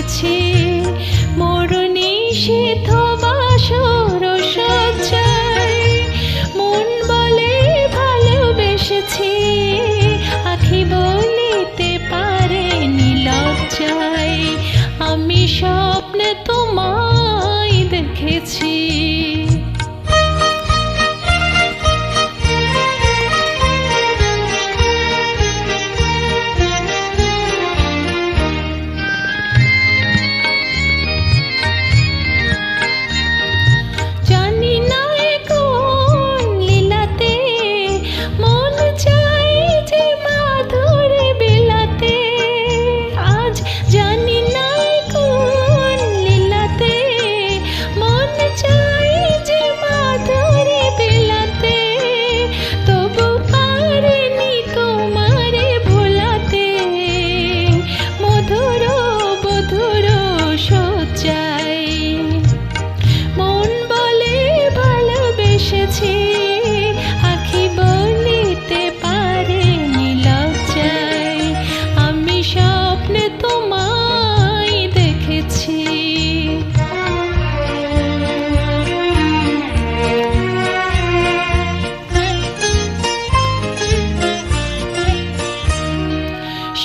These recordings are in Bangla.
দেখেছি মরুনি শীত বাসর সজ্জায় মন বলে ভালোবেসেছি আখি বলিতে পারেনি লজ্জায় আমি স্বপ্নে তোমায় দেখেছি। আখি বলিতে পারেনি লজ্জায় আমি স্বপ্নে তোমায় দেখেছি।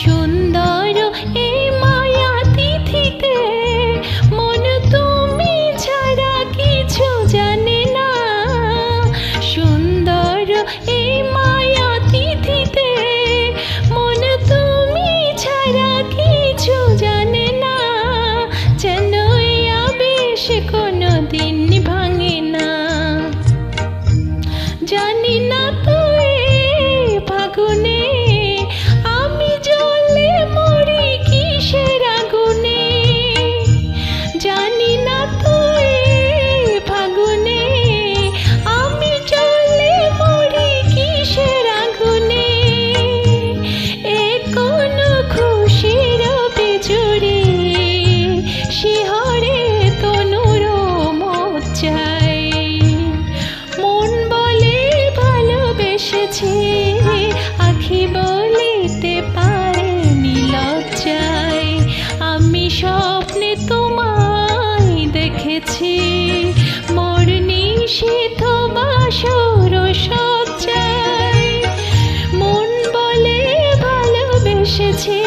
সুন্দর এই মায়া তিথিতে মন তুমি ছাড়া কিছু জানে না সুন্দর এই মায়া তিথিতে মন তুমি ছাড়া কিছু জানে না যেন আবেশ কোনো দিন ভাঙে না জানি না তো ফাগুনে আমি জ্বলে মরি কিসের আগুনে জানি না তো ফাগুনে আমি জ্বলে মরি কিসের আগুনে এ কোন খুশির বিজুড়ি শিহরে তনুর মজ্জায় মন বলে ভালোবেসেছি আখি বলিতে পারেনি লজ্জায় আমি স্বপ্নে তোমায় দেখেছি মরুনি শীত বাসর সজ্জায় মন বলে ভালোবেসেছি